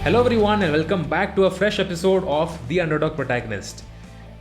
Hello everyone and welcome back to a fresh episode of The Underdog Protagonist.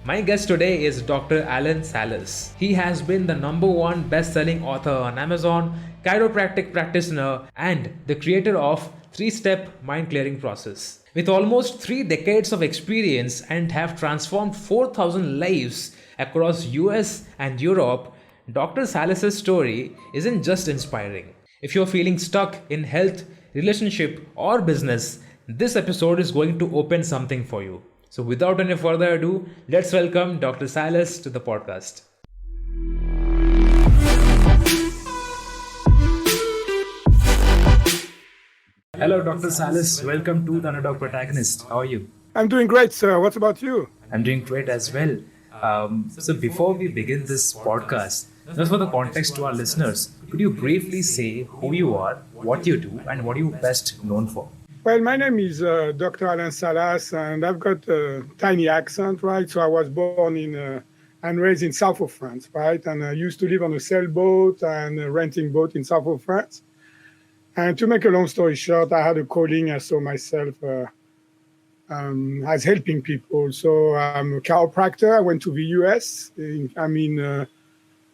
My guest today is Dr. Alain Salas. He has been the #1 best-selling author on Amazon, chiropractic practitioner, and the creator of 3-step mind clearing process. With almost 3 decades of experience and have transformed 4,000 lives across US and Europe, Dr. Salas's story isn't just inspiring. If you're feeling stuck in health, relationship, or business, this episode is going to open something for you. So without any further ado, let's welcome Dr. Salas to the podcast. Hello, Dr. Salas. Welcome to the Underdog Protagonist. How are you? I'm doing great, sir. What about you? I'm doing great as well. So before we begin this podcast, just for the context to our listeners, could you briefly say who you are, what you do, and what you're best known for? Well, my name is Dr. Alain Salas, and I've got a tiny accent, right? So I was born and raised in south of France, right? And I used to live on a sailboat and a renting boat in south of France. And to make a long story short, I had a calling. I saw myself as helping people. So I'm a chiropractor. I went to the US. I'm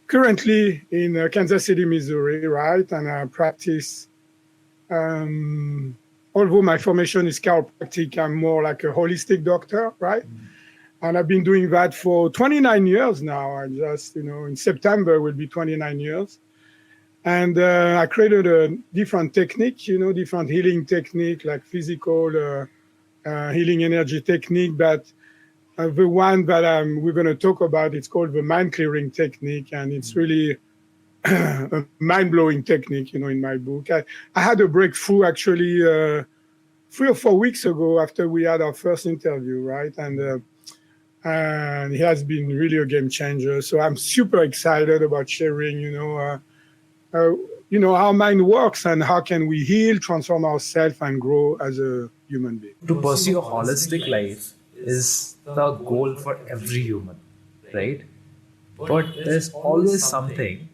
currently in Kansas City, Missouri, right? And I practice. Although my formation is chiropractic, I'm more like a holistic doctor, right? And I've been doing that for 29 years now. I just, in September will be 29 years. And I created a different technique, different healing technique, like physical healing energy technique. But the one that we're going to talk about, it's called the mind clearing technique. And it's really a mind-blowing technique, in my book. I had a breakthrough actually 3 or 4 weeks ago after we had our first interview, right? And it has been really a game changer. So I'm super excited about sharing, how mind works and how can we heal, transform ourselves, and grow as a human being. To pursue a holistic life is the goal for every human, right? But there's always something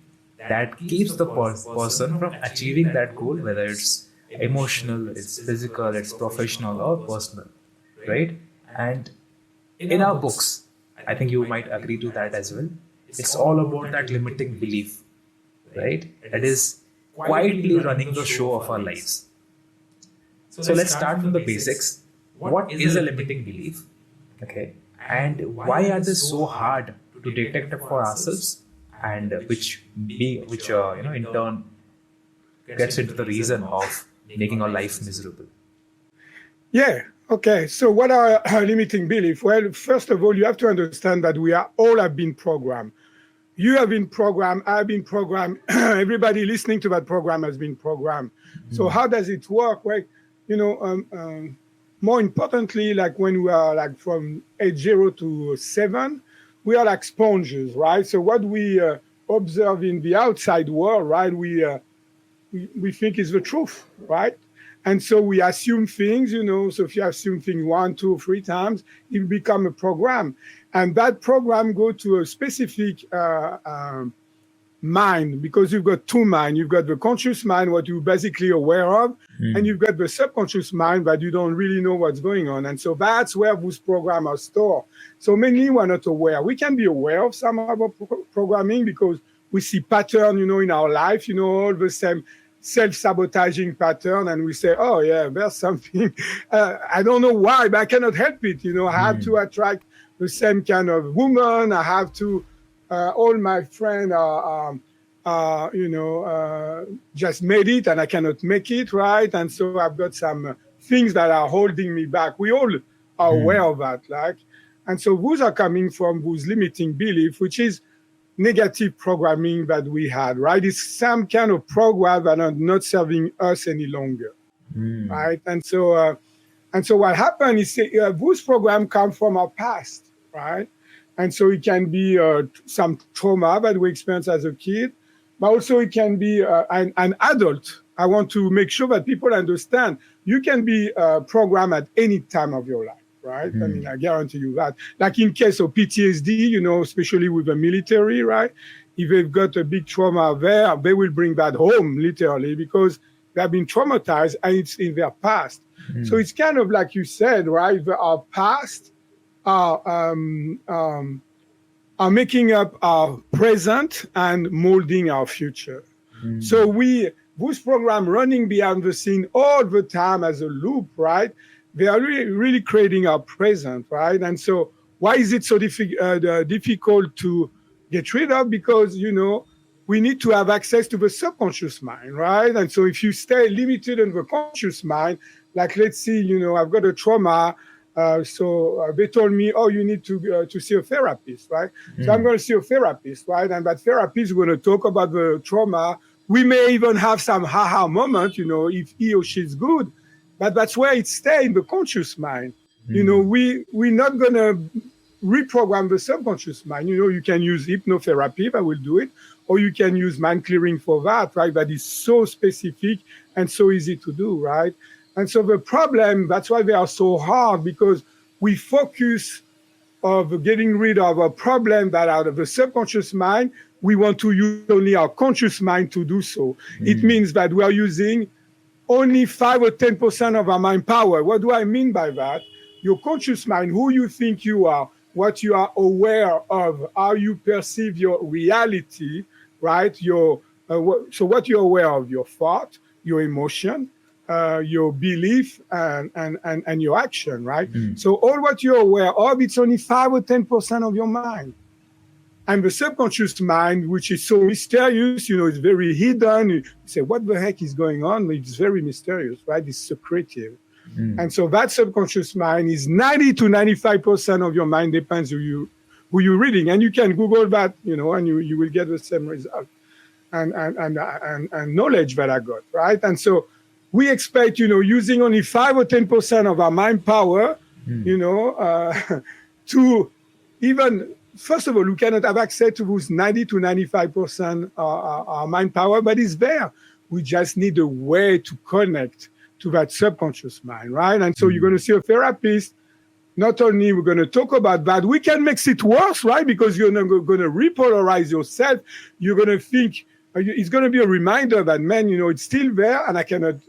that keeps the person from achieving that goal, whether it's emotional, it's physical, it's professional or personal, right? And in our books, I think you might agree to that as well, it's all about that limiting belief, right? That is quietly running the show of our lives. So let's start from the basics. What is a limiting belief? Okay. And why are they so hard to detect for ourselves? And which in turn gets into the reason of making our life miserable. Yeah. Okay. So what are limiting beliefs? Well, first of all, you have to understand that we are all have been programmed. You have been programmed. I've been programmed. Everybody listening to that program has been programmed. Mm-hmm. So how does it work? Well, more importantly, like when we are like from age 0 to 7, we are like sponges, right? So what we observe in the outside world, right, we think is the truth, right? And so we assume things, so if you assume things 1, 2, 3 times, it become a program. And that program go to a specific mind, because you've got 2 minds. You've got the conscious mind, what you're basically aware of, and you've got the subconscious mind, but you don't really know what's going on. And so that's where those programs are stored. So mainly we're not aware. We can be aware of some of our programming because we see pattern, in our life, all the same self-sabotaging pattern. And we say, oh yeah, there's something. I don't know why, but I cannot help it. I have to attract the same kind of woman. I have to, all my friends are just made it and I cannot make it, right? And so I've got some things that are holding me back. We all are aware of that, and so those are coming from those limiting belief, which is negative programming that we had, right? It's some kind of program that are not serving us any longer, right? And so what happened is those programs come from our past, right? And so it can be some trauma that we experienced as a kid, but also it can be an adult. I want to make sure that people understand you can be programmed at any time of your life, right? I mean, I guarantee you that. Like in case of PTSD, especially with the military, right? If they've got a big trauma there, they will bring that home, literally, because they have been traumatized, and it's in their past. So it's kind of like you said, right? Our past are making up our present and molding our future. So this program running behind the scene all the time as a loop, right? They are really creating our present, right? And so why is it so difficult to get rid of? Because, we need to have access to the subconscious mind, right? And so if you stay limited in the conscious mind, like let's see, I've got a trauma, so they told me, oh, you need to see a therapist, right? So I'm going to see a therapist, right? And that therapist is going to talk about the trauma. We may even have some ha-ha moment, if he or she is good, but that's where it stays in the conscious mind. We're not going to reprogram the subconscious mind. You can use hypnotherapy, that will do it, or you can use mind clearing for that, right? That is so specific and so easy to do, right? And so the problem, that's why they are so hard, because we focus of getting rid of a problem that out of the subconscious mind, we want to use only our conscious mind to do so. It means that we are using only 5 or 10% of our mind power. What do I mean by that? Your conscious mind, who you think you are, what you are aware of, how you perceive your reality, right? So what you're aware of, your thought, your emotion, your belief, and your action, right? So all what you're aware of, it's only 5 or 10% of your mind. And the subconscious mind, which is so mysterious, it's very hidden. You say, what the heck is going on? It's very mysterious, right? It's secretive. And so that subconscious mind is 90 to 95% of your mind, depends who you're reading. And you can Google that, and you will get the same result and knowledge that I got, right? And so we expect, using only 5 or 10% of our mind power, to even, first of all, we cannot have access to those 90 to 95% our mind power, but it's there. We just need a way to connect to that subconscious mind, right? And so you're going to see a therapist. Not only we're going to talk about that, we can make it worse, right? Because you're not going to repolarize yourself. You're going to think, it's going to be a reminder that, man, it's still there, and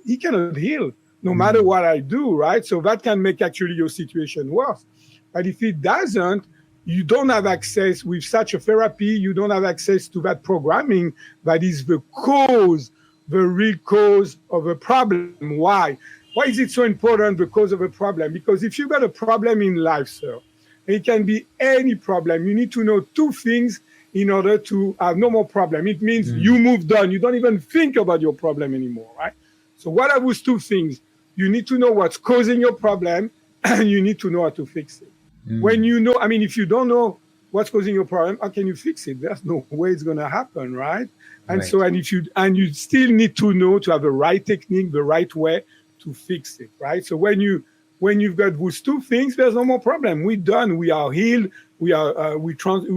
he cannot heal no matter what I do, right? So that can make actually your situation worse. But if it doesn't, you don't have access with such a therapy, you don't have access to that programming that is the real cause of a problem. Why? Why is it so important, the cause of a problem? Because if you've got a problem in life, sir, it can be any problem, you need to know 2 things in order to have no more problem. It means you moved on. You don't even think about your problem anymore, right? So what are those 2 things? You need to know what's causing your problem, and you need to know how to fix it. When if you don't know what's causing your problem, how can you fix it? There's no way it's going to happen, right? And so, you still need to know, to have the right technique, the right way to fix it, right? So when you've got those 2 things, there's no more problem. We're done. We are healed. We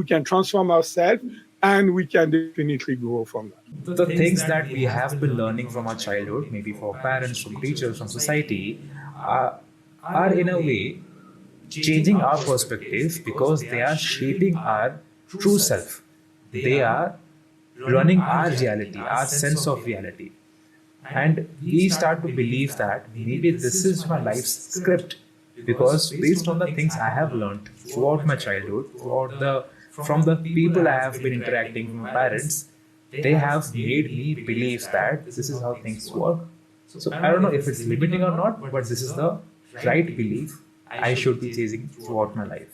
can transform ourselves, and we can definitely grow from that. The things that we have been learning from our childhood, maybe from parents, from teachers, from society, are in a way changing our perspective, because they are shaping our true self. They are running our reality, our sense of reality. And we start to believe that maybe this is my life's script, because based on the things I have learned throughout my childhood, from the people I have been interacting with, my parents, they have made me believe that this is how things work. So I don't know if it's limiting or not, but this is the right belief I should be chasing throughout my life.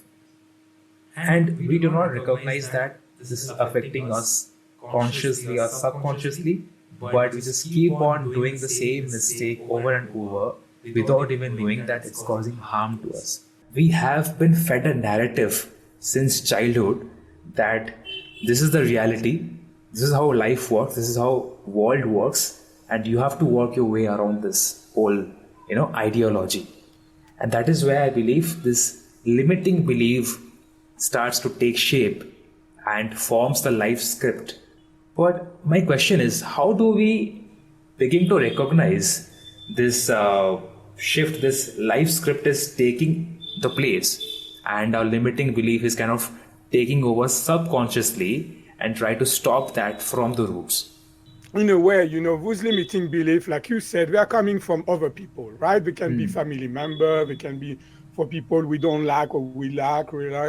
And we do not recognize that this is affecting us consciously or subconsciously, but we just keep on doing the same mistake over and over without even knowing that it's causing harm to us. We have been fed a narrative since childhood that this is the reality, this is how life works, this is how world works, and you have to work your way around this whole, ideology. And that is where I believe this limiting belief starts to take shape and forms the life script. But my question is, how do we begin to recognize this shift, this life script is taking the place, and our limiting belief is kind of taking over subconsciously, and try to stop that from the roots? in a way, those limiting beliefs, like you said, they are coming from other people, right? They can be Mm. family member, they can be for people we don't like or we like.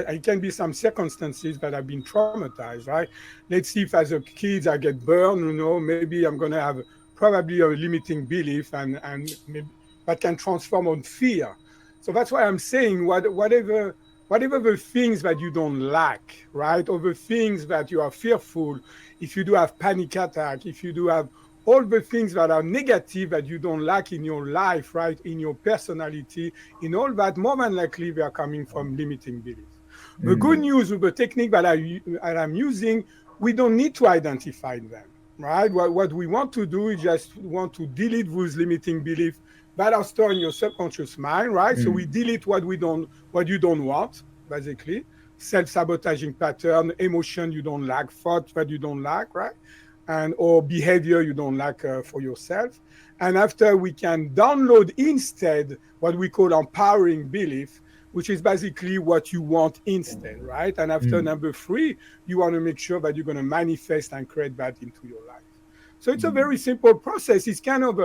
It can be some circumstances that have been traumatized, right? Let's see if as a kid I get burned, maybe I'm going to have probably a limiting belief and maybe that can transform on fear. So that's why I'm saying whatever the things that you don't like, right? Or the things that you are fearful, if you do have panic attack, if you do have all the things that are negative that you don't like in your life, right? In your personality, in all that, more than likely they are coming from limiting beliefs. The good Mm. news with the technique that I'm using, we don't need to identify them, right? What we want to do is just want to delete those limiting beliefs that are stored in your subconscious mind, right? So we Mm. delete what you don't want, basically. Self-sabotaging pattern, emotion you don't like, thoughts that you don't like, right? And or behavior you don't like for yourself. And after we can download instead what we call empowering belief, which is basically what you want instead, right? And after Mm. number three, you want to make sure that you're going to manifest and create that into your life. So it's a Mm. very simple process. It's kind of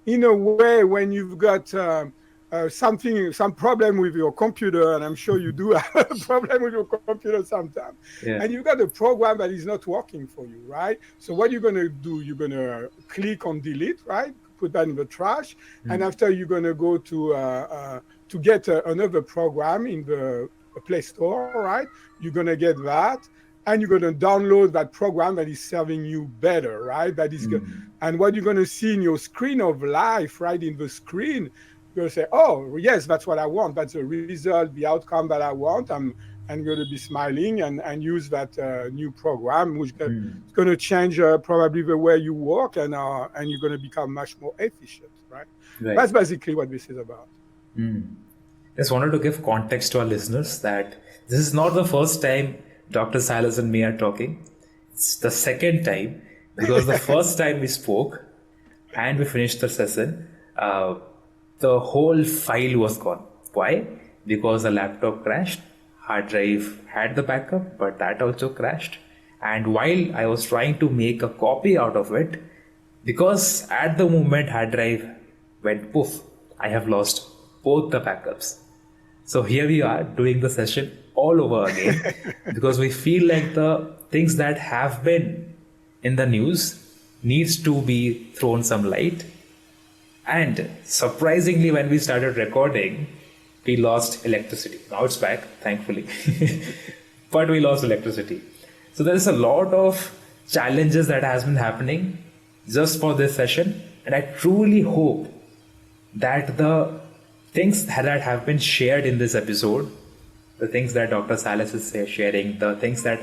in a way when you've got some problem with your computer, and I'm sure you do have a problem with your computer sometimes, Yeah. and you've got a program that is not working for you, right? So what you're going to do, you're going to click on delete, right? Put that in the trash, and Mm. after you're going to go to get another program in the Play Store, right? You're going to get that, and you're going to download that program that is serving you better, right? That is good. Mm. And what you're going to see in your screen of life, right? In the screen, you're going to say, oh, yes, that's what I want. That's the result, the outcome that I want. I'm going to be smiling and use that new program, which is Mm. going to change probably the way you work and you're going to become much more efficient, right? Right. That's basically what this is about. Mm. Just wanted to give context to our listeners that this is not the first time Dr. Salas and me are talking. It's the second time because the first time we spoke and we finished the session, the whole file was gone. Why? Because the laptop crashed, hard drive had the backup, but that also crashed. And while I was trying to make a copy out of it, because at the moment hard drive went poof, I have lost both the backups. So here we are doing the session all over again because we feel like the things that have been in the news needs to be thrown some light. And surprisingly, when we started recording, we lost electricity. Now it's back, thankfully. But we lost electricity. So there's a lot of challenges that has been happening just for this session. And I truly hope that the things that have been shared in this episode, the things that Dr. Salas is sharing, the things that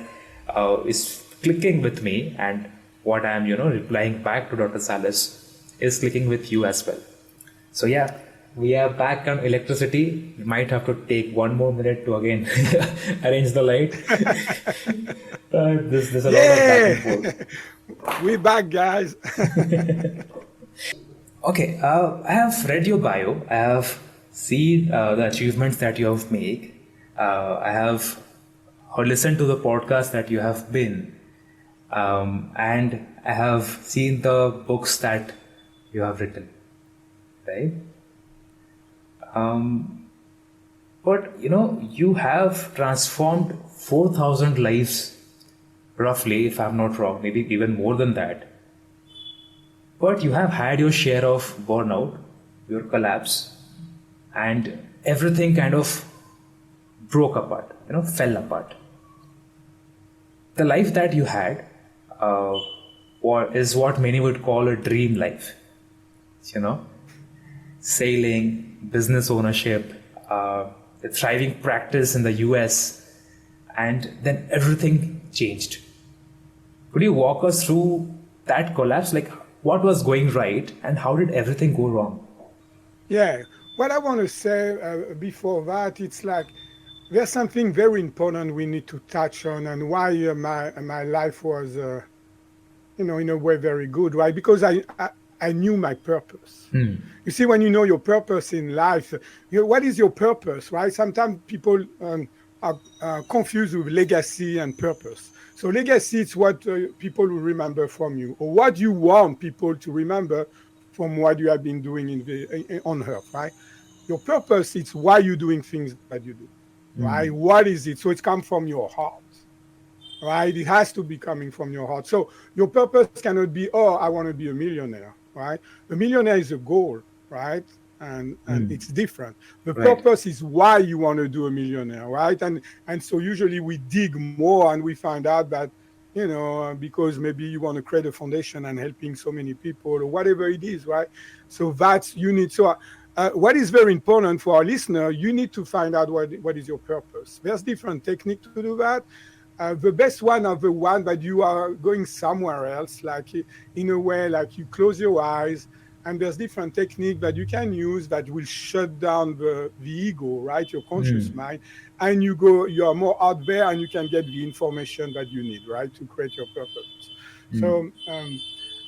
is clicking with me, and what I'm replying back to Dr. Salas is clicking with you as well. So yeah, we are back on electricity. We might have to take 1 more minute to again arrange the light. There's a lot of back and forth. We're back, guys. Okay, I have read your bio. I have seen the achievements that you have made. I have listened to the podcast that you have been, and I have seen the books that you have written, right? But you have transformed 4,000 lives, roughly, if I'm not wrong, maybe even more than that. But you have had your share of burnout, your collapse, and everything kind of broke apart, fell apart. The life that you had is what many would call a dream life. Sailing, business ownership, a thriving practice in the US, and then everything changed. Could you walk us through that collapse? Like, what was going right and how did everything go wrong? Yeah. What I want to say before that, it's like there's something very important we need to touch on, and why my life was, in a way, very good, right? Because I knew my purpose. Hmm. You see, when you know your purpose in life, what is your purpose, right? Sometimes people are confused with legacy and purpose. So legacy is what people will remember from you, or what you want people to remember from what you have been doing on Earth, right? Your purpose is why you're doing things that you do, right? Mm. What is it? So it's come from your heart, right? It has to be coming from your heart. So your purpose cannot be, oh, I want to be a millionaire, right? A millionaire is a goal, right? And Mm. it's different. The Right. purpose is why you want to do a millionaire, right? And so usually we dig more and we find out that, because maybe you want to create a foundation and helping so many people or whatever it is, right? So that's you need. So what is very important for our listener, you need to find out what is your purpose. There's different technique to do that. The best one are the one that you are going somewhere else, like in a way, like you close your eyes, and there's different technique that you can use that will shut down the ego, right? Your conscious Mm. mind, and you are more out there, and you can get the information that you need, right, to create your purpose. Mm. So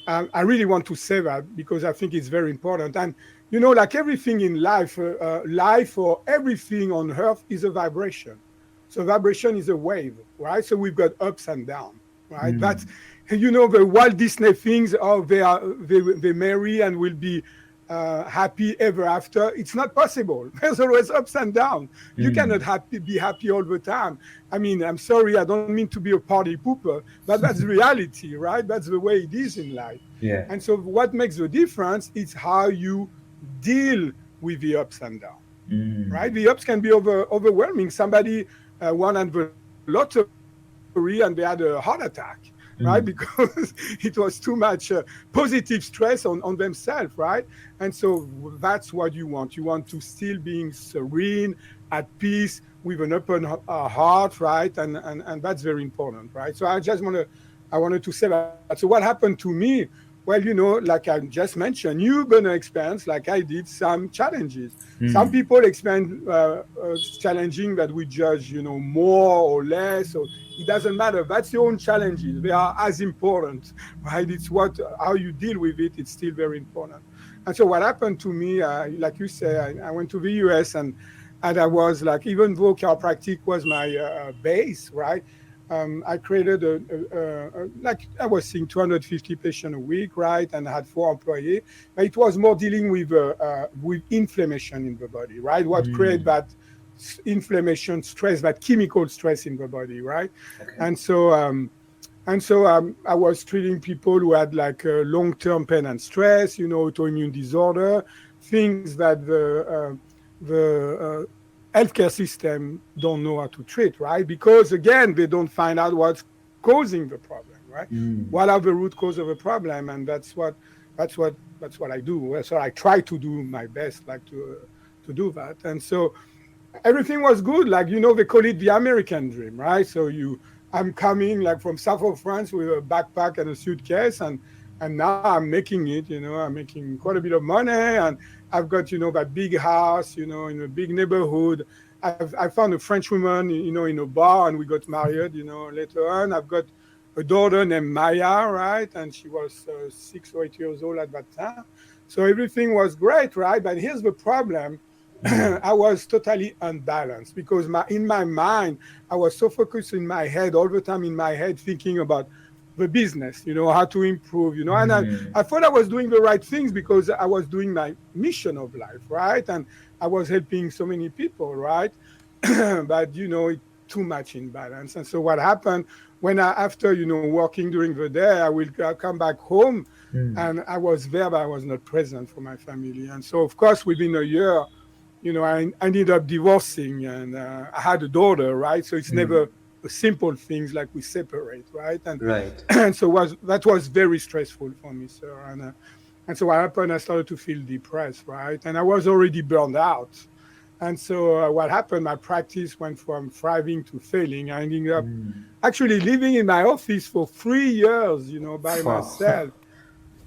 I really want to say that because I think it's very important. And like everything in life, life or everything on Earth is a vibration. So vibration is a wave, right? So we've got ups and downs, right? That's Mm. the Walt Disney things. Oh, they marry and will be happy ever after. It's not possible. There's always ups and downs. You cannot Mm. be happy all the time. I mean, I'm sorry, I don't mean to be a party pooper, but that's reality, right? That's the way it is in life. Yeah. And so what makes the difference is how you deal with the ups and downs, right? Mm. The ups can be overwhelming. Somebody won at the lottery and they had a heart attack, right? Because Mm. it was too much positive stress on themselves, right? And so that's what you want. You want to still being serene, at peace, with an open heart, right? And that's very important, right? So I wanted to say that. So what happened to me? Well, like I just mentioned, you're gonna experience, like I did, some challenges. Some Mm. people experience challenging that we judge, more or less. Or it doesn't matter. That's your own challenges. They are as important, right? It's how you deal with it. It's still very important. And so what happened to me, like you say, I went to the US and I was like, even though chiropractic was my base, right? I created like I was seeing 250 patients a week, right? And I had 4 employees. But it was more dealing with inflammation in the body, right? What create Mm. that inflammation, stress, that chemical stress in the body, right? Okay. And so I was treating people who had like long-term pain and stress, autoimmune disorder, things that the healthcare system don't know how to treat, right? Because again, they don't find out what's causing the problem, right? Mm. What are the root cause of a problem? And that's what I do. So I try to do my best, like to do that. And so everything was good. Like, they call it the American dream, right? So I'm coming like from south of France with a backpack and a suitcase, and now I'm making it. I'm making quite a bit of money, and I've got that big house, in a big neighborhood. I found a French woman, in a bar, and we got married. Later on, I've got a daughter named Maya, right, and she was 6 or 8 years old at that time. So everything was great, right? But here's the problem. Mm. I was totally unbalanced because in my mind, I was so focused in my head all the time in my head thinking about the business, how to improve, and Mm. I thought I was doing the right things because I was doing my mission of life, right? And I was helping so many people, right? But, it too much imbalance. And so what happened when after, working during the day, I will come back home Mm. and I was there, but I was not present for my family. And so, of course, within a year, I ended up divorcing and I had a daughter, right? So it's Mm. never a simple things like we separate, right? And Right. and so that was very stressful for me, sir. And so what happened? I started to feel depressed, right? And I was already burned out. And so what happened? My practice went from thriving to failing. I ended up Mm. actually living in my office for 3 years, by Wow. myself.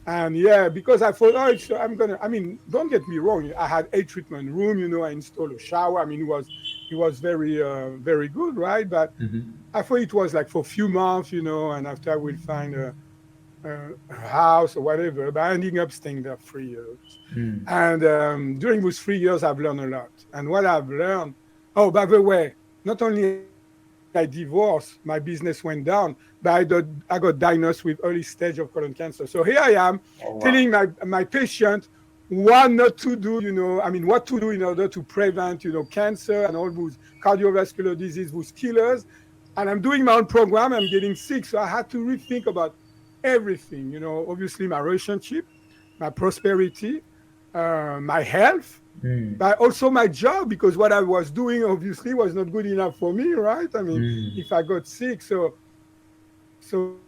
And yeah, because I thought, I mean, don't get me wrong. I had a treatment room, I installed a shower. I mean, it was very, very good, right? But Mhm. I thought it was like for a few months, and after I will find a house or whatever. But I ended up staying there 3 years. Mm. And during those 3 years, I've learned a lot. And what I've learned, oh, by the way, not only have I learned a lot, I divorced, my business went down, but I got diagnosed with early stage of colon cancer. So here I am Oh wow. telling my patient what not to do, what to do in order to prevent, cancer and all those cardiovascular disease, those killers. And I'm doing my own program. I'm getting sick. So I had to rethink about everything, obviously my relationship, my prosperity, my health, Mm. but also my job, because what I was doing obviously was not good enough for me, right? I mean, Mm. if I got sick, so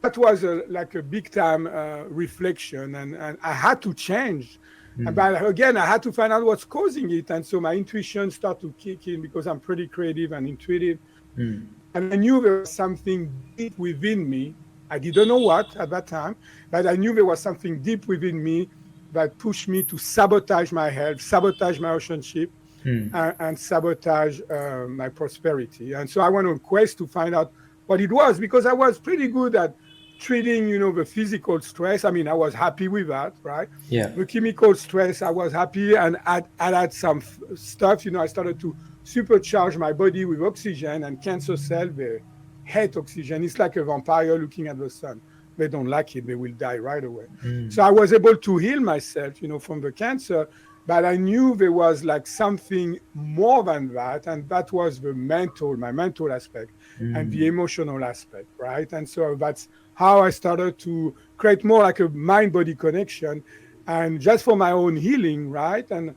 that was like a big time reflection, and I had to change. Mm. But again, I had to find out what's causing it, and so my intuition started to kick in because I'm pretty creative and intuitive, Mm. and I knew there was something deep within me. I didn't know what at that time, but I knew there was something deep within me that pushed me to sabotage my health, sabotage my relationship, Mm. and sabotage my prosperity. And so I went on quest to find out what it was, because I was pretty good at treating, the physical stress. I mean, I was happy with that, right? Yeah. The chemical stress, I was happy, and I had some stuff. I started to supercharge my body with oxygen, and cancer cells, they hate oxygen. It's like a vampire looking at the sun. They don't like it; they will die right away. Mm. So I was able to heal myself, from the cancer, but I knew there was like something more than that, and that was my mental aspect, and the Mm. emotional aspect, right? And so that's how I started to create more like a mind-body connection, and just for my own healing, right? And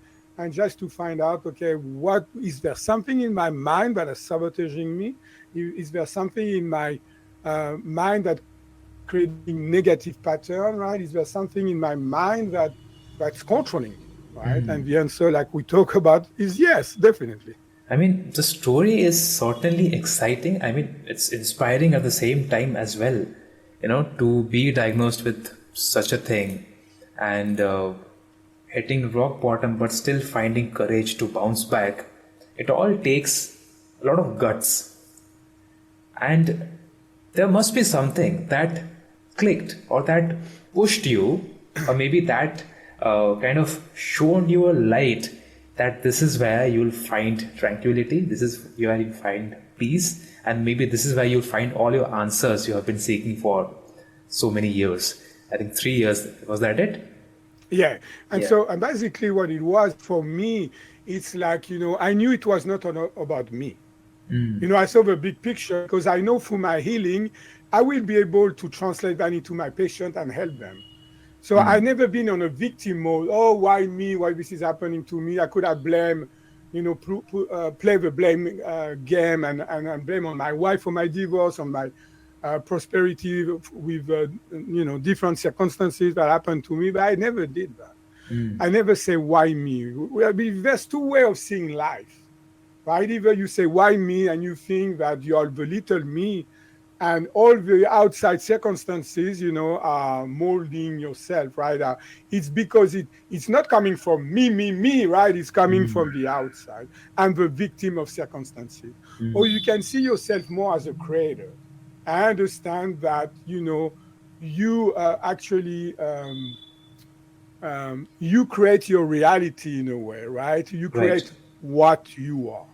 just to find out, okay, what is there something in my mind that is sabotaging me? Is there something in my mind that creating negative pattern, right? Is there something in my mind that's controlling me, right? Mm. And the answer, like we talk about, is yes, definitely. I mean, the story is certainly exciting. I mean, it's inspiring at the same time as well. To be diagnosed with such a thing and hitting rock bottom, but still finding courage to bounce back. It all takes a lot of guts. And there must be something that clicked or that pushed you, or maybe that kind of shown you a light that this is where you'll find tranquility, this is where you'll find peace, and maybe this is where you'll find all your answers you have been seeking for so many years. I think 3 years, was that it? Yeah. And Yeah. so, and basically what it was for me, it's like, I knew it was not about me. Mm. I saw the big picture, because I know through my healing, I will be able to translate that into my patient and help them. So I Mm. never been on a victim mode. Oh, why me? Why this is happening to me? I could have blame, play the blame game, and blame on my wife for my divorce, on my prosperity with, different circumstances that happened to me. But I never did that. Mm. I never say, why me? Well, there's two ways of seeing life, right? Either you say, why me? And you think that you are the little me, and all the outside circumstances, are molding yourself, right? It's because it's not coming from me, right? It's coming Mm. from the outside. I'm the victim of circumstances. Or Mm. you can see yourself more as a creator. I understand that, you actually, you create your reality in a way, right? You Right. create what you are.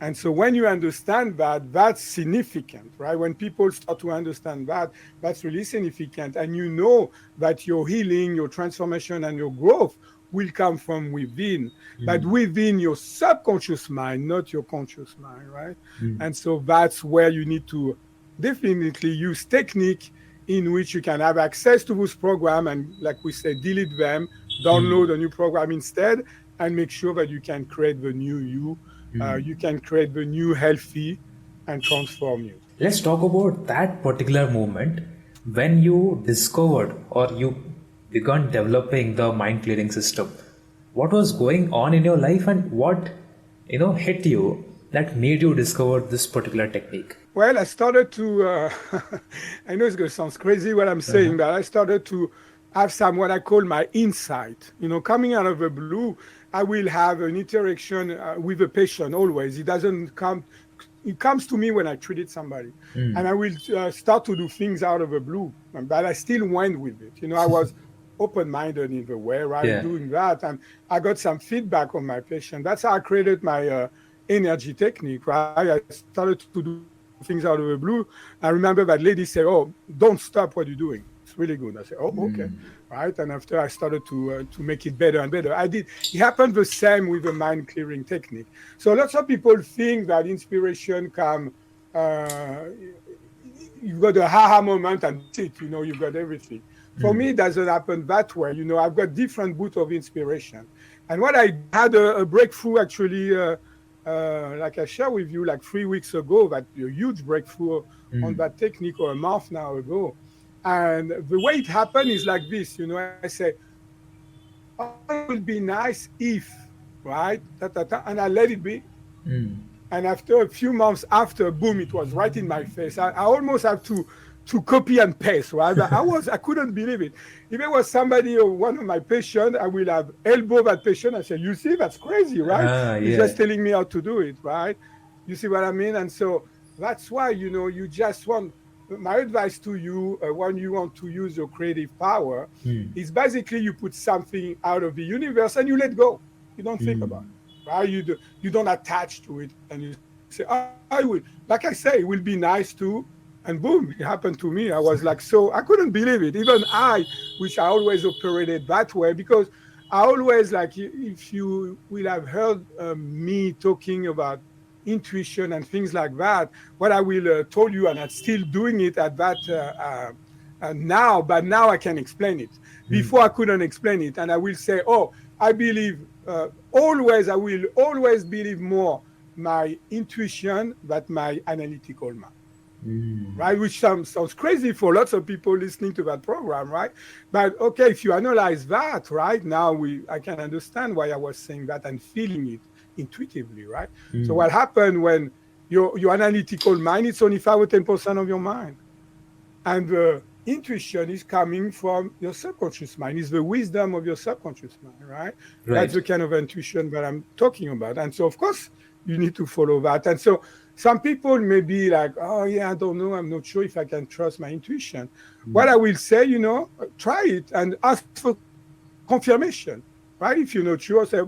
And so when you understand that, that's significant, right? When people start to understand that, that's really significant. And you know that your healing, your transformation, and your growth will come from within, but Mm. within your subconscious mind, not your conscious mind, right? Mm. And so that's where you need to definitely use technique in which you can have access to this program, and like we say, delete them, Mm. download a new program instead, and make sure that you can create the new you. Mm. You can create the new healthy and transform you. Let's talk about that particular moment when you discovered or you began developing the mind clearing system. What was going on in your life, and what hit you that made you discover this particular technique? Well, I started to, I know it's going to sound crazy what I'm Uh-huh. saying, but I started to have some what I call my insight. Coming out of the blue, I will have an interaction with a patient always. It comes to me when I treated somebody. Mm. And I will start to do things out of the blue, but I still went with it. I was open-minded in the way, right, Yeah. doing that. And I got some feedback on my patient. That's how I created my energy technique, right? I started to do things out of the blue. I remember that lady said, "Oh, don't stop what you're doing. It's really good." I said, "Oh, okay." Right. And after I started to make it better and better, I did. It happened the same with the mind clearing technique. So lots of people think that inspiration come. Uh, you've got a aha moment and that's it. You've got everything. For me, it doesn't happen that way. I've got different boots of inspiration. And what I had a breakthrough actually, like I shared with you, like 3 weeks ago, that a huge breakthrough on that technique, or a month now ago. And the way it happened is like this. I say, oh, it will be nice if, right? And I let it be. And after a few months after, boom, it was right in my face. I almost have to copy and paste, right? I couldn't believe it. If it was somebody or one of my patients, I will have elbow that patient and say, "You see, that's crazy, right? He's just telling me how to do it, right?" You see what I mean? And so that's why, you just want, my advice to you, when you want to use your creative power, is basically you put something out of the universe and you let go. You don't think about it, right? You don't attach to it, and you say, I will, like I say, it will be nice to, and boom, it happened to me. I was like, so I couldn't believe it. Even I, which I always operated that way, because I always, like, if you will have heard me talking about intuition and things like that, what I will told you, and I'm still doing it at that now, but now I can explain it. Before I couldn't explain it, and I will say, oh, I believe always, I will always believe more my intuition than my analytical mind. Right, which sounds crazy for lots of people listening to that program, right? But okay, if you analyze that, right, now I can understand why I was saying that and feeling it intuitively, right? So what happened when your analytical mind, it's only 5 or 10% of your mind, and the intuition is coming from your subconscious mind. It's the wisdom of your subconscious mind, right? That's the kind of intuition that I'm talking about. And so, of course, you need to follow that. And so some people may be like, oh, yeah, I don't know. I'm not sure if I can trust my intuition. What I will say, try it and ask for confirmation, right? If you're not sure, say,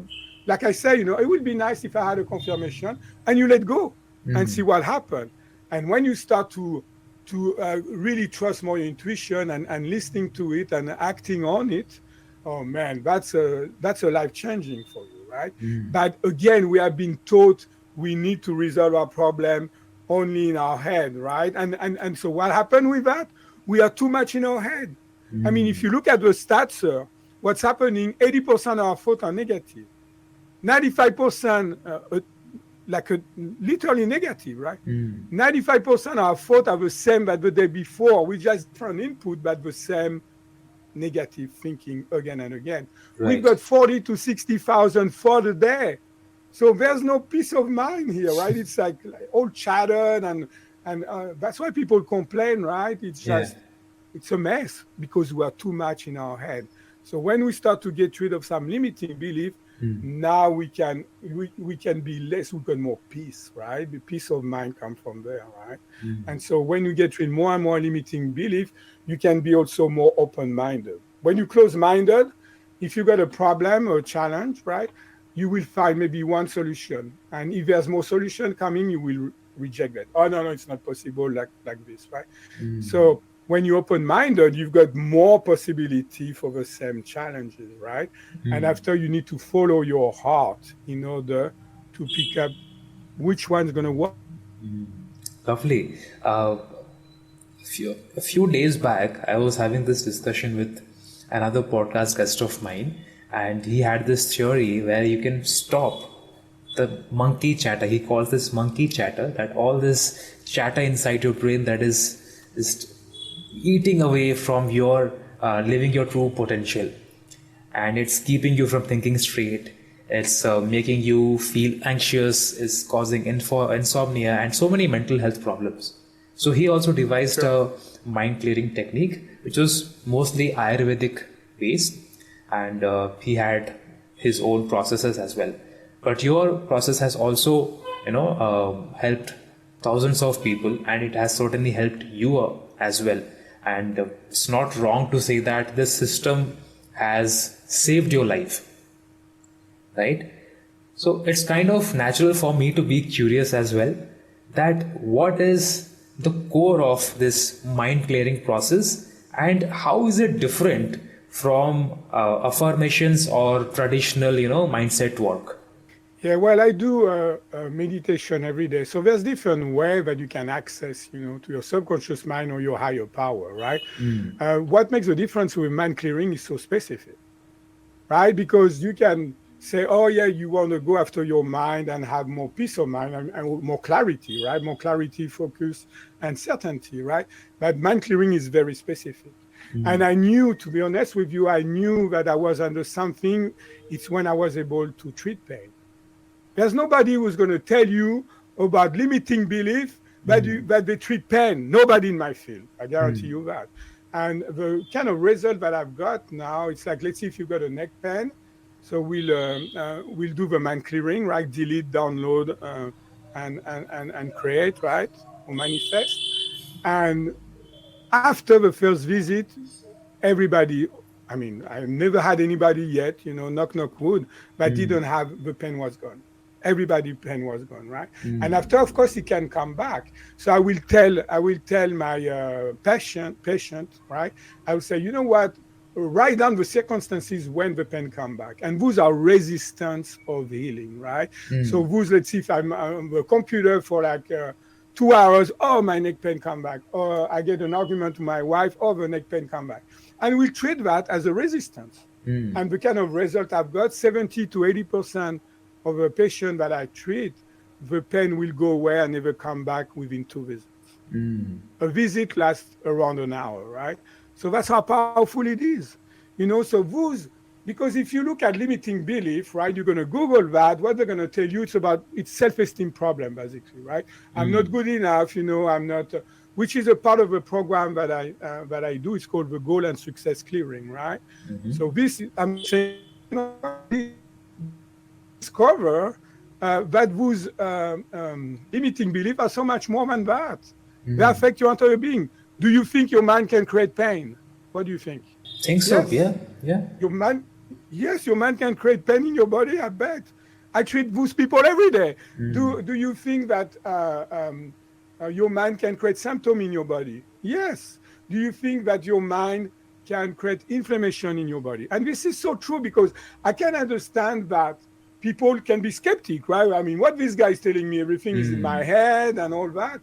like I say, it would be nice if I had a confirmation, and you let go and see what happens. And when you start to really trust more your intuition and listening to it and acting on it, oh man, that's a life-changing for you, right? But again, we have been taught we need to resolve our problem only in our head, right? And so what happened with that? We are too much in our head. I mean, if you look at the stats, what's happening, 80% of our thoughts are negative. 95% literally negative, right? 95% of our thoughts are the same as the day before. We just different input, but the same negative thinking again and again. We've got 40 to 60,000 thoughts a day. So there's no peace of mind here, right? It's like all chattered, and that's why people complain, right? It's just, it's a mess because we are too much in our head. So when we start to get rid of some limiting belief, now we can be less, we got more peace, right? The peace of mind comes from there, right? And so when you get rid of more and more limiting belief, you can be also more open-minded. When you close-minded, if you got a problem or a challenge, right, you will find maybe one solution. And if there's more solution coming, you will reject that. Oh, no, it's not possible like this, right? So when you're open-minded, you've got more possibility for the same challenges, right? And after, you need to follow your heart in order to pick up which one's going to work. Lovely. A few days back, I was having this discussion with another podcast guest of mine, and he had this theory where you can stop the monkey chatter. He calls this monkey chatter, that all this chatter inside your brain that is eating away from your living your true potential, and it's keeping you from thinking straight. It's making you feel anxious, is causing insomnia and so many mental health problems. So he also devised a mind clearing technique, which was mostly Ayurvedic based, and he had his own processes as well. But your process has also, helped thousands of people, and it has certainly helped you as well. And it's not wrong to say that this system has saved your life, right? So it's kind of natural for me to be curious as well, that what is the core of this mind clearing process and how is it different from affirmations or traditional, mindset work? Yeah, well, I do meditation every day. So there's different ways that you can access, to your subconscious mind or your higher power, right? What makes the difference with mind clearing is so specific, right? Because you can say, oh, yeah, you want to go after your mind and have more peace of mind and more clarity, right? More clarity, focus, and certainty, right? But mind clearing is very specific. And I knew, to be honest with you, I knew that I was under something. It's when I was able to treat pain. There's nobody who's going to tell you about limiting belief that they treat pain. Nobody in my field. I guarantee you that. And the kind of result that I've got now, it's like, let's see if you've got a neck pain. So we'll do the mind clearing, right? Delete, download, and create, right? Or manifest. And after the first visit, everybody, I mean, I've never had anybody yet, knock, knock wood, that didn't have the pain was gone. Everybody pain was gone, right? And after, of course, it can come back. So I will tell my patient, right? I will say, you know what? Write down the circumstances when the pain come back, and those are resistance of healing, right? So those, let's see if I'm on the computer for like 2 hours, oh, my neck pain come back, or I get an argument with my wife, oh, the neck pain come back, and we treat that as a resistance. And the kind of result I've got, 70 to 80% of a patient that I treat, the pain will go away and never come back within 2 visits. A visit lasts around an hour, right? So that's how powerful it is. So those, because if you look at limiting belief, right, you're going to Google that, what they're going to tell you, it's self-esteem problem, basically, right? I'm not good enough, I'm not, which is a part of a program that I do. It's called the Goal and Success Clearing, right? So this, I'm saying, discover that those limiting beliefs are so much more than that. They affect your entire being. Do you think your mind can create pain? What do you think? Think so, Yes. yeah. Your mind, yes, your mind can create pain in your body, I bet. I treat those people every day. Do you think that your mind can create symptoms in your body? Yes. Do you think that your mind can create inflammation in your body? And this is so true, because I can understand that people can be skeptic, right? I mean, what this guy is telling me, everything is in my head and all that.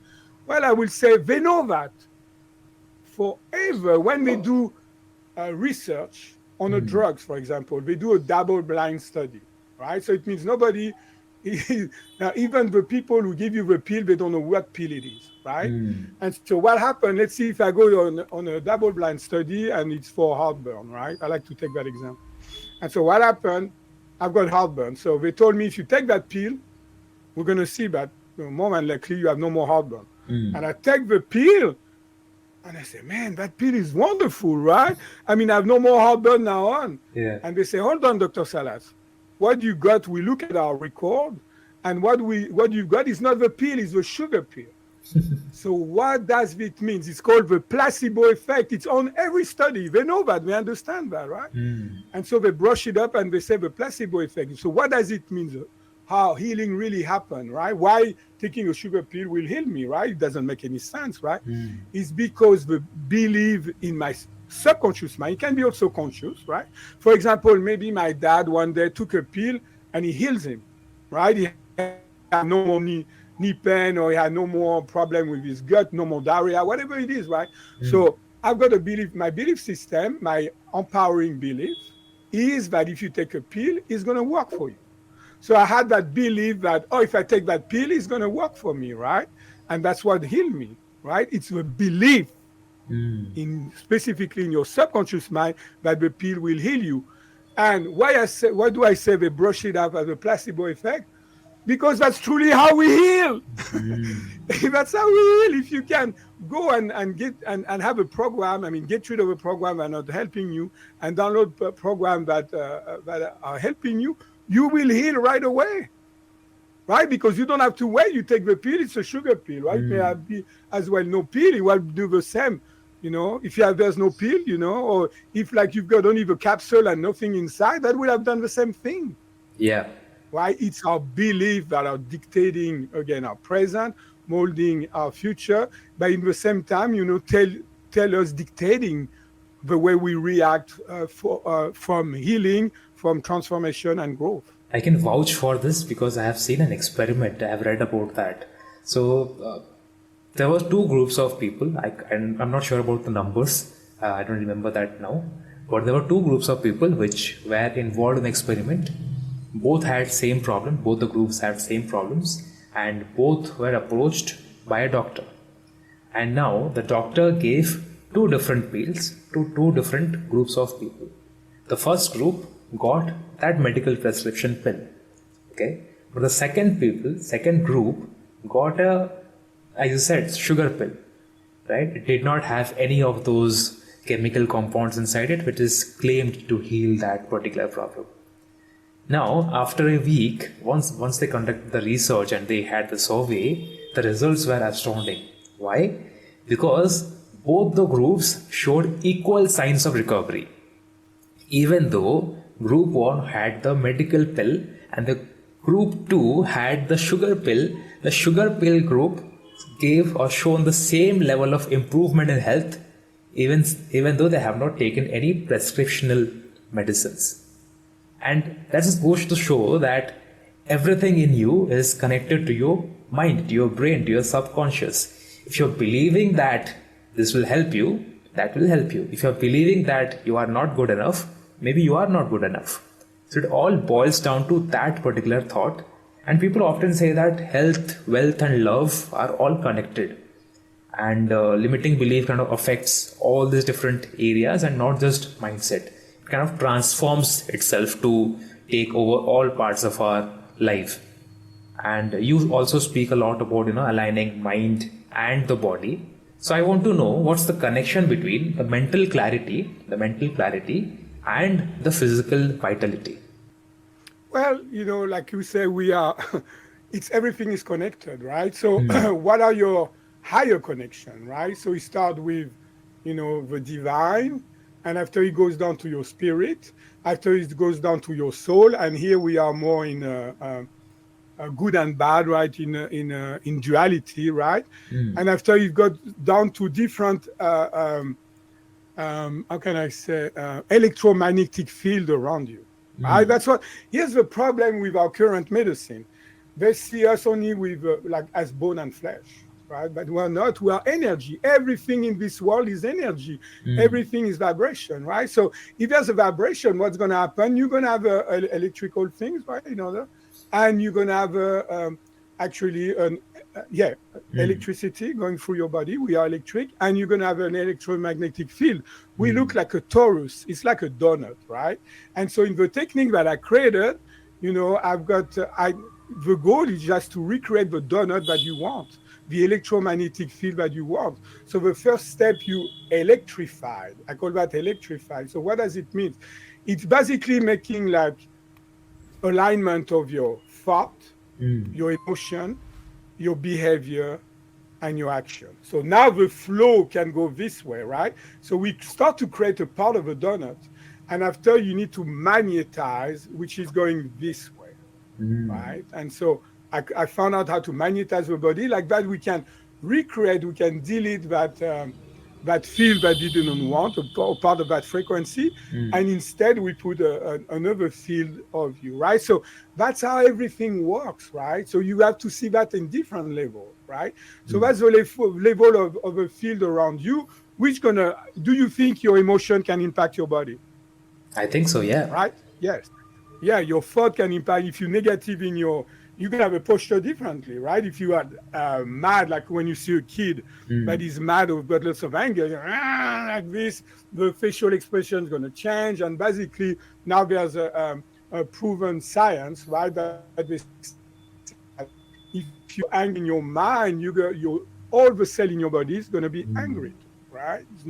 Well, I will say they know that forever. When they do research on the drugs, for example, they do a double-blind study, right? So it means nobody, now even the people who give you the pill, they don't know what pill it is, right? And so what happened, let's see if I go on a double-blind study and it's for heartburn, right? I like to take that example. And so what happened, I've got heartburn. So they told me, if you take that pill, we're going to see that more than likely you have no more heartburn. And I take the pill, and I say, man, that pill is wonderful, right? I mean, I have no more heartburn now on. Yeah. And they say, hold on, Dr. Salas. What you got, we look at our record, and what you've got is not the pill, it's the sugar pill. So what does it mean? It's called the placebo effect. It's on every study. They know that. They understand that, right? And so they brush it up and they say the placebo effect. So what does it mean? How healing really happened, right? Why taking a sugar pill will heal me, right? It doesn't make any sense, right? It's because the belief in my subconscious mind. It can be also conscious, right? For example, maybe my dad one day took a pill and it heals him, right? He had no more knee pain, or he had no more problem with his gut, no more diarrhea, whatever it is, right? So I've got a belief, my belief system, my empowering belief is that if you take a pill, it's going to work for you. So I had that belief that, oh, if I take that pill, it's going to work for me, right? And that's what healed me, right? It's the belief specifically in your subconscious mind that the pill will heal you. And why do I say they brush it up as a placebo effect? Because that's truly how we heal. That's how we heal. If you can go and get and have a program, I mean, get rid of a program that are not helping you and download a program that are helping you, you will heal right away, right? Because you don't have to wait. You take the pill, it's a sugar pill, right? May have be as well no pill, it will do the same, if there's no pill, or if like you've got only the capsule and nothing inside, that will have done the same thing. Yeah. Right? It's our belief that are dictating, again, our present, molding our future, but in the same time, tell us, dictating the way we react from healing, from transformation and growth. I can vouch for this because I have seen an experiment. I have read about that. So there were two groups of people. And I'm not sure about the numbers. I don't remember that now. But there were two groups of people which were involved in the experiment. Both had same problem. Both the groups had same problems, and both were approached by a doctor. And now the doctor gave two different pills to two different groups of people. The first group got that medical prescription pill, okay, but the second group got a, as you said, sugar pill, right? It did not have any of those chemical compounds inside it which is claimed to heal that particular problem. Now after a week, once they conducted the research and they had the survey, the results were astounding. Why? Because both the groups showed equal signs of recovery, even though group 1 had the medical pill and the group 2 had the sugar pill. The sugar pill group gave or shown the same level of improvement in health, even though they have not taken any prescriptional medicines. And that just goes to show that everything in you is connected to your mind, to your brain, to your subconscious. If you're believing that this will help you, that will help you. If you're believing that you are not good enough, maybe you are not good enough. So it all boils down to that particular thought. And people often say that health, wealth and love are all connected. And limiting belief kind of affects all these different areas and not just mindset. It kind of transforms itself to take over all parts of our life. And you also speak a lot about, aligning mind and the body. So I want to know what's the connection between the mental clarity and the physical vitality. Well, like you say, we are, everything is connected, right? So what are your higher connection, right? So you start with, the divine, and after it goes down to your spirit, after it goes down to your soul, and here we are more in good and bad, right? In duality, right? And after you got down to different, how can I say, electromagnetic field around you, right? Here's the problem with our current medicine. They see us only with as bone and flesh, right? But we're not. We are energy. Everything in this world is energy. Everything is vibration, right? So if there's a vibration, what's going to happen? You're going to have electrical things, right? And you're going to have electricity going through your body. We are electric, and you're going to have an electromagnetic field. We look like a torus. It's like a donut, right? And so in the technique that I created, I've got the goal is just to recreate the donut that you want, the electromagnetic field that you want. So the first step, you electrified. I call that electrified. So what does it mean? It's basically making like alignment of your thought, your emotion, your behavior, and your action. So now the flow can go this way, right? So we start to create a part of a donut, and after you need to magnetize, which is going this way, right? And so I found out how to magnetize the body. Like that, we can recreate, we can delete that field that you didn't want, or part of that frequency, and instead we put another field of you, right? So that's how everything works, right? So you have to see that in different levels, right? So that's the level of a field around you. Do you think your emotion can impact your body? I think so, yeah. Right? Yes. Yeah, your thought can impact. If you're negative you can have a posture differently, right? If you are mad, like when you see a kid that is mad or got lots of anger, like this, the facial expression is going to change. And basically, now there's a proven science, right? That if you're angry in your mind, all the cell in your body is going to be angry, right? It's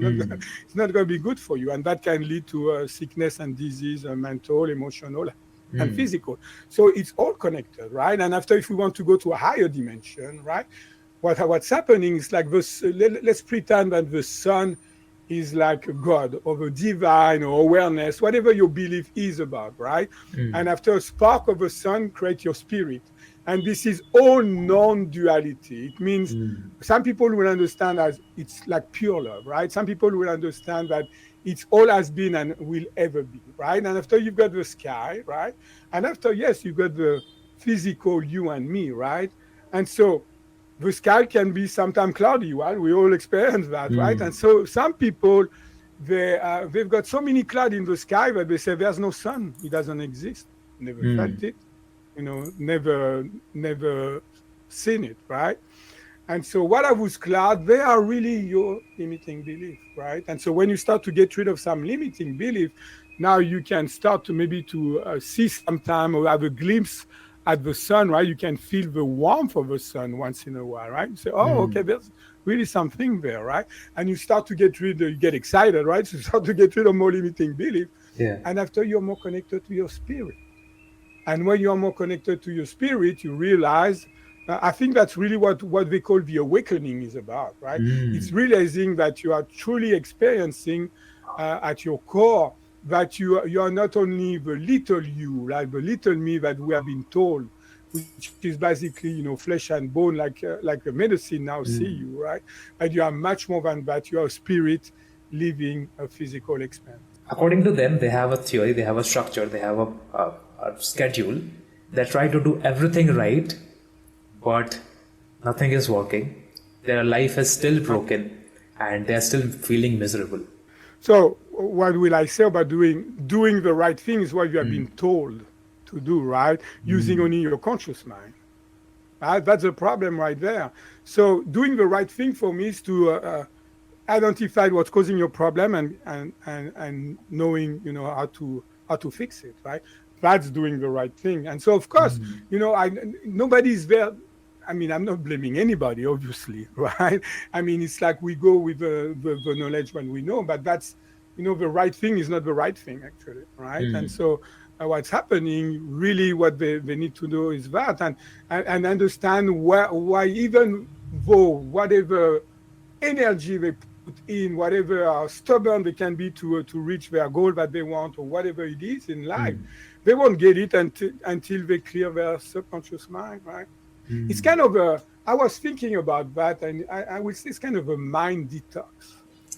not going to be good for you. And that can lead to sickness and disease, mental, emotional, and physical. So it's all connected, right? And after, if we want to go to a higher dimension, right, what's happening is like this. Let's pretend that the sun is like a God or the divine or awareness, whatever your belief is about, right? And after a spark of the sun, create your spirit. And this is all non-duality. It means some people will understand as it's like pure love, right? Some people will understand that it's all has been and will ever be, right? And after you've got the sky, right? And after, yes, you've got the physical you and me, right? And so the sky can be sometimes cloudy, right? We all experience that, right? And so some people, they've got so many clouds in the sky that they say there's no sun, it doesn't exist. Never felt it, never seen it, right? And so what are those clouds? They are really your limiting belief, right? And so when you start to get rid of some limiting belief, now you can start to maybe to see sometime or have a glimpse at the sun, right? You can feel the warmth of the sun once in a while, right? You say, oh, okay, there's really something there, right? And you start to you get excited, right? So you start to get rid of more limiting belief. Yeah. And after you're more connected to your spirit. And when you're more connected to your spirit, you realize, I think that's really what they call the awakening is about, right? It's realizing that you are truly experiencing at your core that you are not only the little you, like the little me that we have been told, which is basically, flesh and bone, like the medicine now see you, right? But you are much more than that. You are a spirit living a physical experience. According to them, they have a theory, they have a structure, they have a schedule. They try to do everything right, but nothing is working. Their life is still broken, and they are still feeling miserable. So what will I say about doing the right thing is what you have been told to do, right? Using only your conscious mind. Right? That's the problem right there. So doing the right thing for me is to identify what's causing your problem and knowing, how to fix it, right? That's doing the right thing. And so, of course, nobody's there. I mean, I'm not blaming anybody, obviously, right? I mean, it's like we go with the knowledge when we know, but that's, the right thing is not the right thing, actually, right? And so what's happening, really what they need to do is that and understand why even though whatever energy they put in, whatever stubborn they can be to reach their goal that they want or whatever it is in life, they won't get it until they clear their subconscious mind, right? It's kind of I was thinking about that, and I would say it's kind of a mind detox,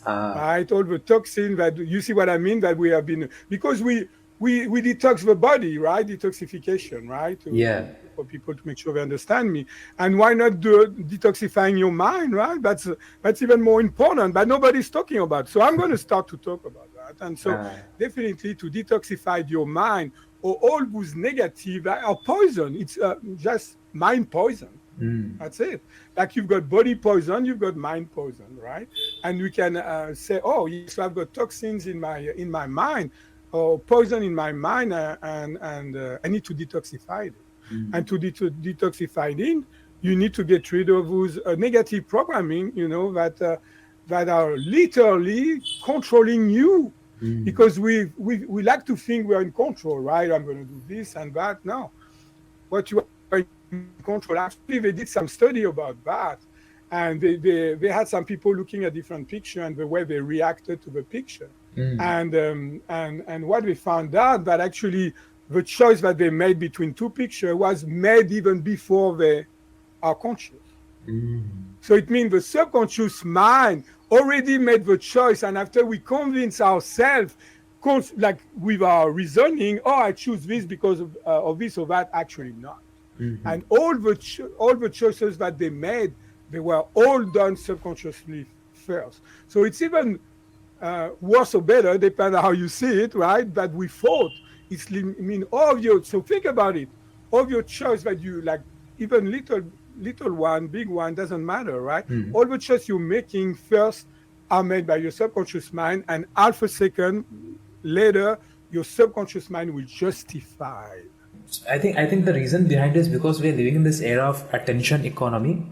right? All the toxin that, you see what I mean, that we have been, because we detox the body, right? Detoxification, right? For people to make sure they understand me. And why not do detoxifying your mind, right? That's even more important, but nobody's talking about it. So I'm going to start to talk about that. And so definitely to detoxify your mind, or all those negative are poison. It's just mind poison. That's it. Like you've got body poison, you've got mind poison, right? And we can say, oh, yes, I've got toxins in my mind, or poison in my mind, and I need to detoxify it. And to detoxify it, you need to get rid of those negative programming, that are literally controlling you. Because we like to think we're in control, right? I'm going to do this and that. No, what you are in control. Actually, they did some study about that, and they had some people looking at different pictures and the way they reacted to the picture. And what we found out, that actually the choice that they made between two pictures was made even before they are conscious. So it means the subconscious mind already made the choice, and after we convince ourselves, like with our reasoning, oh, I choose this because of this or that, actually not. And all the choices that they made, they were all done subconsciously first. So it's even worse or better, depending on how you see it, right? That we thought all of your, so think about it, all of your choice that you like, even little one, big one, doesn't matter, right? All the choices you're making first are made by your subconscious mind, and half a second later, your subconscious mind will justify. I think the reason behind it is because we are living in this era of attention economy,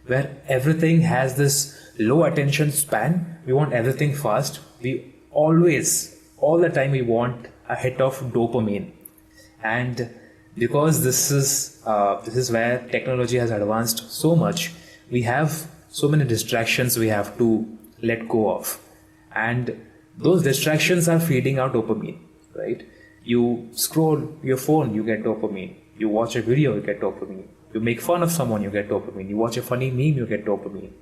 where everything has this low attention span. We want everything fast. We always, all the time, we want a hit of dopamine, and because this is where technology has advanced so much, we have so many distractions we have to let go of, and those distractions are feeding our dopamine, right? You scroll your phone, you get dopamine. You watch a video, you get dopamine. You make fun of someone, you get dopamine. You watch a funny meme, you get dopamine.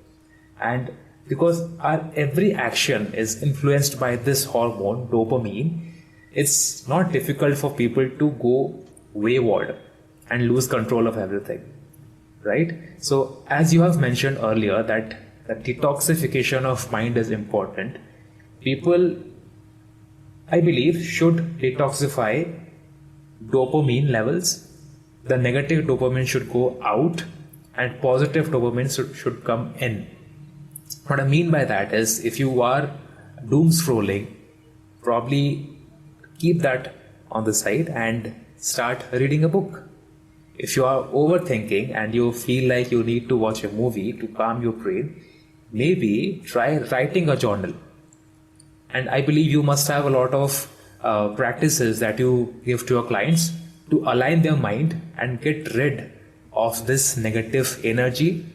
And because our every action is influenced by this hormone, dopamine, it's not difficult for people to go wayward and lose control of everything, right? So as you have mentioned earlier that the detoxification of mind is important, people, I believe, should detoxify dopamine levels. The negative dopamine should go out and positive dopamine should come in. What I mean by that is, if you are doom scrolling, probably keep that on the side and start reading a book. If you are overthinking and you feel like you need to watch a movie to calm your brain, maybe try writing a journal. And I believe you must have a lot of practices that you give to your clients to align their mind and get rid of this negative energy,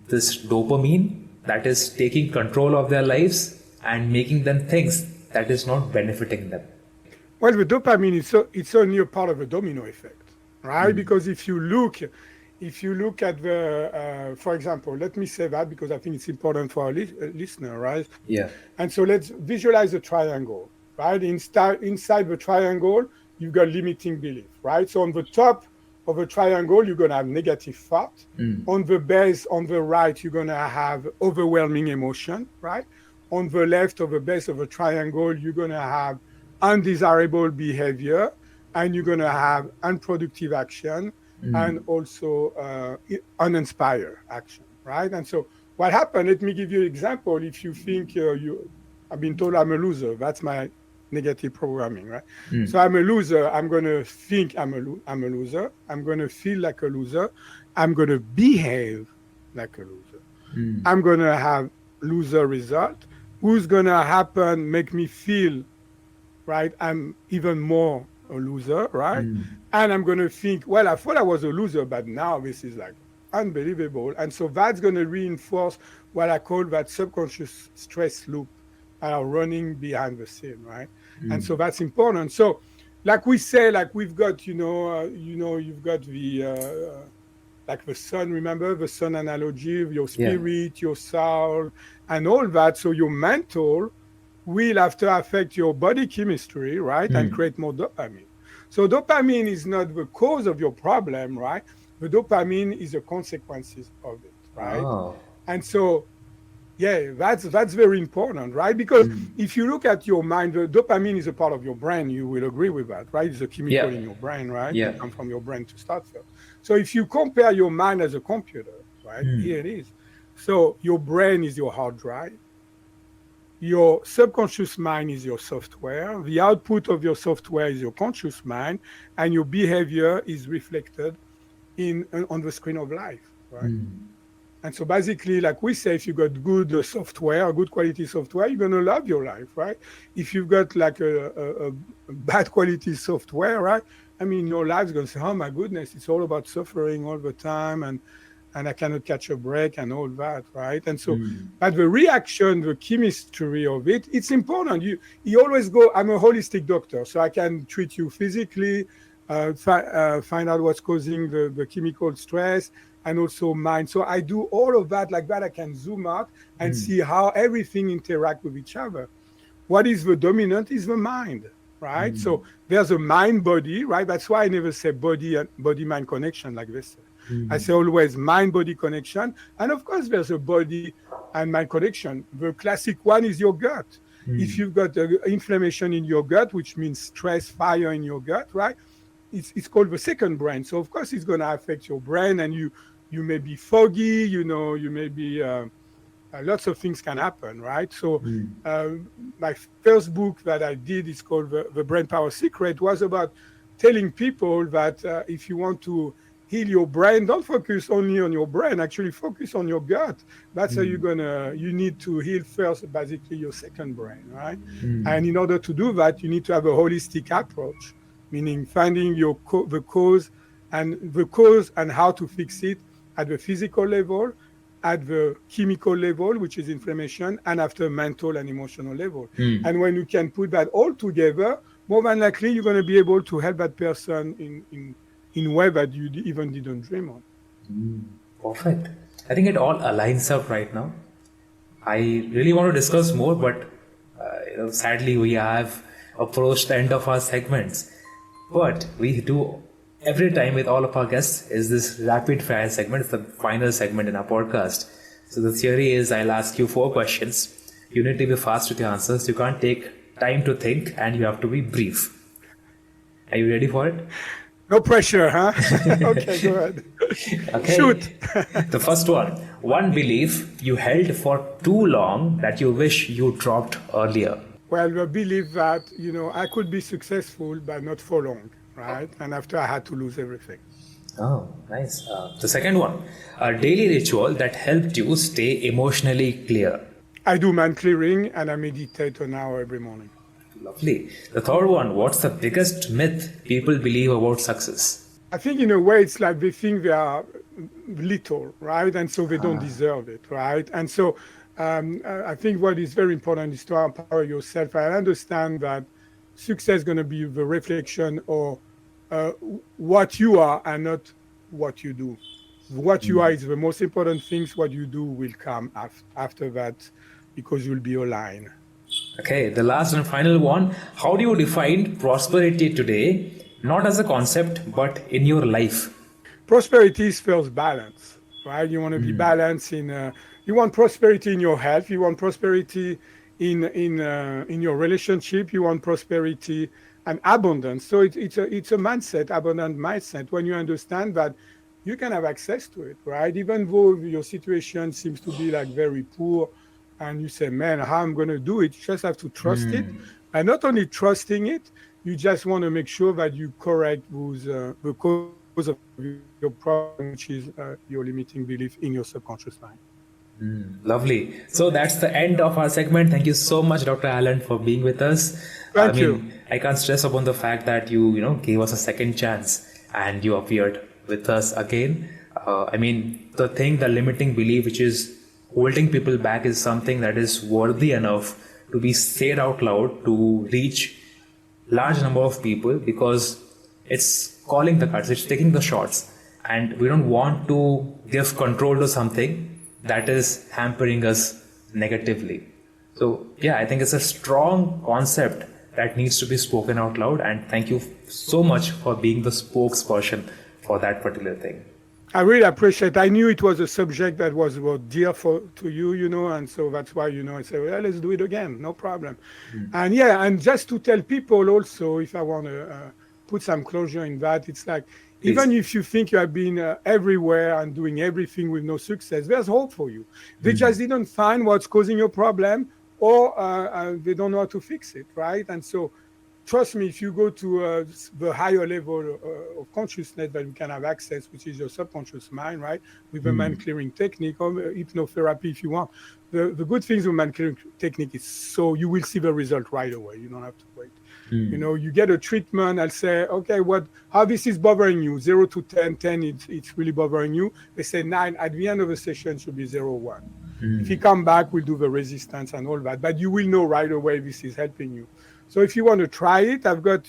this dopamine that is taking control of their lives and making them things that is not benefiting them. Well, the dopamine is it's only a part of a domino effect, right? Because if you look at the, for example, let me say that because I think it's important for our listener, right? Yeah. And so let's visualize a triangle, right? Inside the triangle, you've got limiting belief, right? So on the top of a triangle, you're going to have negative thought. On the base, on the right, you're going to have overwhelming emotion, right? On the left of the base of a triangle, you're going to have undesirable behavior, and you're going to have unproductive action and also uninspired action, right? And so what happened, let me give you an example. If you think I've been told I'm a loser, that's my negative programming, right? So I'm a loser, I'm going to think I'm a loser, I'm going to feel like a loser, I'm going to behave like a loser. I'm going to have loser result. Who's going to happen, make me feel, right, I'm even more a loser, right? And I'm going to think, well, I thought I was a loser, but now this is like unbelievable. And so that's going to reinforce what I call that subconscious stress loop running behind the scene, right? And so that's important. So like we say, like we've got, you've got the, like the sun, remember the sun analogy of your spirit, your soul, and all that. So your mental will have to affect your body chemistry, right? And create more dopamine. So dopamine is not the cause of your problem, right? The dopamine is the consequences of it, right? Oh. And so, yeah, that's very important, right? Because if you look at your mind, the dopamine is a part of your brain. You will agree with that, right? It's a chemical in your brain, right? Yeah. It comes from your brain to start first. So if you compare your mind as a computer, right? Here it is. So your brain is your hard drive. Your subconscious mind is your software. The output of your software is your conscious mind, and your behavior is reflected on the screen of life, right? And so basically, like we say, if you got good software, good quality software, you're gonna love your life, right? If you've got like a bad quality software, right? I mean, your life's gonna say, oh my goodness, it's all about suffering all the time, and I cannot catch a break and all that, right? And so, but the reaction, the chemistry of it, it's important. You always go, I'm a holistic doctor, so I can treat you physically, find out what's causing the chemical stress, and also mind. So I do all of that like that. I can zoom out and see how everything interacts with each other. What is the dominant is the mind, right? So there's a mind-body, right? That's why I never say body and body-mind connection like this. I say always mind-body connection. And of course, there's a body and mind connection. The classic one is your gut. If you've got inflammation in your gut, which means stress, fire in your gut, right? It's called the second brain. So of course, it's going to affect your brain, and you may be foggy, you may be, lots of things can happen, right? So my first book that I did is called The Brain Power Secret, was about telling people that if you want to heal your brain, don't focus only on your brain, actually focus on your gut. That's how you need to heal first, basically your second brain, right? And in order to do that, you need to have a holistic approach, meaning finding the cause and how to fix it at the physical level, at the chemical level, which is inflammation, and after mental and emotional level. And when you can put that all together, more than likely, you're going to be able to help that person in a way that you even didn't dream of. Perfect. I think it all aligns up right now. I really want to discuss more, but sadly we have approached the end of our segments. But we do every time with all of our guests is this rapid fire segment. It's the final segment in our podcast. So the theory is I'll ask you 4 questions. You need to be fast with your answers. You can't take time to think, and you have to be brief. Are you ready for it? No pressure, huh? Okay, go ahead. Okay. Shoot. The first one belief you held for too long that you wish you dropped earlier. Well, I believe that, I could be successful, but not for long, right? And after I had to lose everything. Oh, nice. The second one, a daily ritual that helped you stay emotionally clear. I do mind clearing and I meditate an hour every morning. Lovely. The third one, what's the biggest myth people believe about success? I think in a way it's like they think they are little, right? And so they don't deserve it, right? And so I think what is very important is to empower yourself. I understand that success is going to be the reflection of what you are and not what you do. What you are is the most important things. What you do will come after that because you'll be aligned. Okay, the last and final one. How do you define prosperity today, not as a concept, but in your life? Prosperity is first balance, right? You want to be balanced you want prosperity in your health. You want prosperity in your relationship. You want prosperity and abundance. So it's a mindset, abundant mindset. When you understand that you can have access to it, right? Even though your situation seems to be like very poor, and you say, man, how I'm going to do it? You just have to trust it. And not only trusting it, you just want to make sure that you correct the cause of your problem, which is your limiting belief in your subconscious mind. Lovely. So that's the end of our segment. Thank you so much, Dr. Alain, for being with us. Thank you. I can't stress upon the fact that you gave us a second chance and you appeared with us again. The limiting belief which is holding people back is something that is worthy enough to be said out loud to reach large number of people, because it's calling the cards, it's taking the shots, and we don't want to give control to something that is hampering us negatively. So yeah, I think it's a strong concept that needs to be spoken out loud, and thank you so much for being the spokesperson for that particular thing. I really appreciate it. I knew it was a subject that was dear to you, and so that's why, I said, well, let's do it again, no problem. And just to tell people also, if I want to put some closure in that, it's like, even if you think you have been everywhere and doing everything with no success, there's hope for you. They just didn't find what's causing your problem, or they don't know how to fix it, right? And so trust me, if you go to the higher level of consciousness that you can have access, which is your subconscious mind, right, with the mind clearing technique or hypnotherapy if you want. The good things with mind clearing technique is so you will see the result right away. You don't have to wait. You get a treatment. I'll say, okay, how this is bothering you? 0 to 10. 10, it's really bothering you. They say 9. At the end of the session, should be 0, 1. If you come back, we'll do the resistance and all that. But you will know right away this is helping you. So if you want to try it, I've got,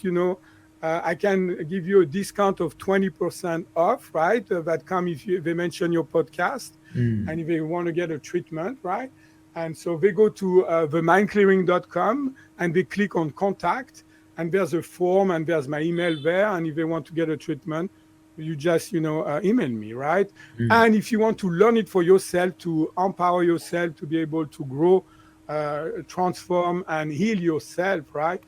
I can give you a discount of 20% off, right? That come if they mention your podcast and if they want to get a treatment, right? And so they go to themindclearing.com and they click on contact, and there's a form and there's my email there. And if they want to get a treatment, you just, email me, right? And if you want to learn it for yourself, to empower yourself, to be able to grow, transform and heal yourself, right?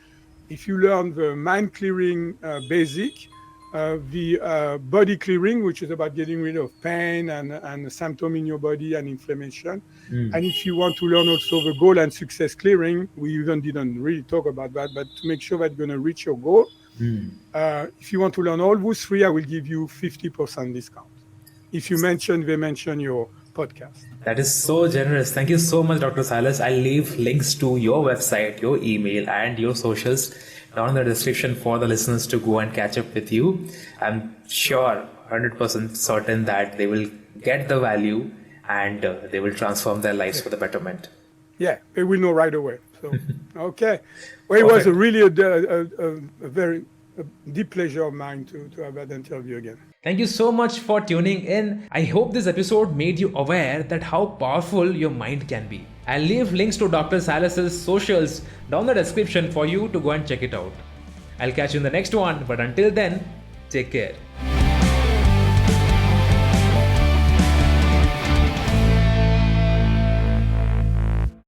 If you learn the mind clearing basic, the body clearing, which is about getting rid of pain and symptom in your body and inflammation. And if you want to learn also the goal and success clearing, we even didn't really talk about that, but to make sure that you're going to reach your goal, if you want to learn all those 3, I will give you 50% discount. If they mention your podcast. That is so generous. Thank you so much, Dr. Salas. I'll leave links to your website, your email, and your socials down in the description for the listeners to go and catch up with you. I'm sure, 100% certain that they will get the value and they will transform their lives for the betterment. Yeah, they will know right away. So, okay. Well, it was a really a very a deep pleasure of mine to have that interview again. Thank you so much for tuning in. I hope this episode made you aware that how powerful your mind can be. I'll leave links to Dr. Salas's socials down the description for you to go and check it out. I'll catch you in the next one, but until then, take care.